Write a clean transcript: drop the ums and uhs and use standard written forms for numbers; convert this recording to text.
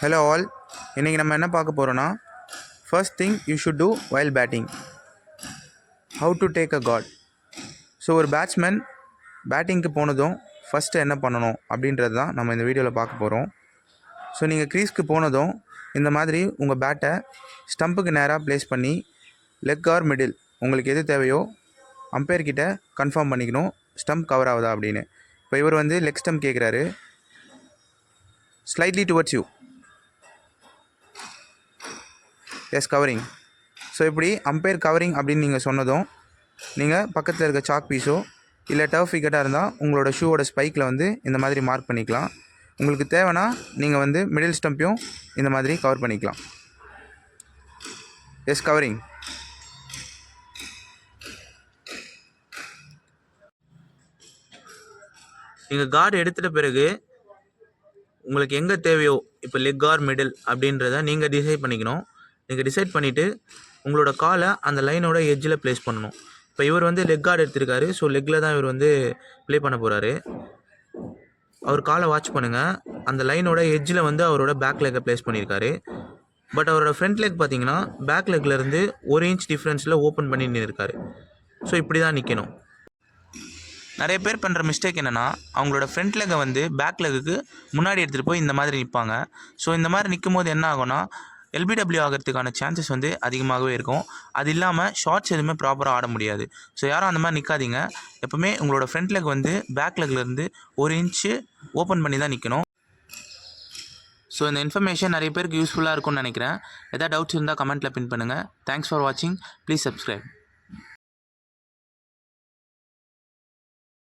Hello all. இன்றைக்கி நம்ம என்ன பார்க்க போகிறோன்னா first thing you should do while batting, how to take a guard. So ஒரு பேட்ஸ்மேன் பேட்டிங்க்கு போனதும் ஃபஸ்ட்டு என்ன பண்ணணும் அப்படின்றது தான் நம்ம இந்த வீடியோவில் பார்க்க போகிறோம். ஸோ நீங்கள் க்ரீஸ்க்கு போனதும் இந்த மாதிரி உங்கள் பேட்டை ஸ்டம்புக்கு நேராக ப்ளேஸ் பண்ணி லெக் ஆர் மிடில் உங்களுக்கு எது தேவையோ அம்பையர்கிட்ட கன்ஃபார்ம் பண்ணிக்கணும் ஸ்டம்ப் கவர் ஆகுதா அப்படின்னு. இப்போ இவர் வந்து லெக் ஸ்டம்ப் கேட்குறாரு, slightly towards you, yes covering. So இப்படி அம்பையர் கவரிங் அப்படின்னு நீங்கள் சொன்னதும் நீங்கள் பக்கத்தில் இருக்க சாக் பீஸோ இல்லை டர்ஃப் விக்கெட்டாக இருந்தால் உங்களோட ஷூவோட ஸ்பைக்கில் வந்து இந்த மாதிரி மார்க் பண்ணிக்கலாம். உங்களுக்கு தேவைன்னா நீங்கள் வந்து மிடில் ஸ்டம்பையும் இந்த மாதிரி கவர் பண்ணிக்கலாம். Yes covering. நீங்கள் கார்டு எடுத்துகிட்ட பிறகு உங்களுக்கு எங்கே தேவையோ இப்போ லெக் ஆர் மிடில் அப்படின்றத நீங்கள் டிசைட் பண்ணிக்கணும். நீங்கள் டிசைட் பண்ணிவிட்டு உங்களோட காலை அந்த லைனோட எட்ஜில் ப்ளேஸ் பண்ணணும். இப்போ இவர் வந்து லெக் கார்டு எடுத்திருக்காரு, ஸோ லெக்கில் தான் இவர் வந்து ப்ளே பண்ண போகிறாரு. அவர் காலை வாட்ச் பண்ணுங்கள், அந்த லைனோட எட்ஜில் வந்து அவரோட பேக் லெக்கை ப்ளேஸ் பண்ணியிருக்காரு. பட் அவரோட ஃப்ரண்ட் லெக் பார்த்தீங்கன்னா பேக் லெக்லேருந்து 1 இன்ச் டிஃப்ரென்ஸில் ஓப்பன் பண்ணி நின்றுருக்காரு. ஸோ இப்படி தான் நிற்கணும். நிறைய பேர் பண்ணுற மிஸ்டேக் என்னென்னா அவங்களோட ஃப்ரண்ட் லெக்கை வந்து பேக் லெக்குக்கு முன்னாடி எடுத்துகிட்டு போய் இந்த மாதிரி நிற்பாங்க. ஸோ இந்த மாதிரி நிற்கும் போது என்ன ஆகும்னா எல்பிடபிள்யூ ஆகிறதுக்கான சான்சஸ் வந்து அதிகமாகவே இருக்கும். அது இல்லாமல் ஷார்ட்ஸ் எதுவுமே ப்ராப்பராக ஆட முடியாது. ஸோ யாரும் அந்த மாதிரி நிற்காதீங்க. எப்போவுமே உங்களோட ஃப்ரண்ட் லெக் வந்து பேக் லெக்லேருந்து 1 இன்ச்சு ஓப்பன் பண்ணி தான் நிற்கணும். ஸோ இந்த இன்ஃபர்மேஷன் நிறைய பேருக்கு யூஸ்ஃபுல்லாக இருக்கும்னு நினைக்கிறேன். எதாவது டவுட்ஸ் இருந்தால் கமெண்ட்டில் பின் பண்ணுங்கள். தேங்க்ஸ் ஃபார் வாட்சிங். Please subscribe.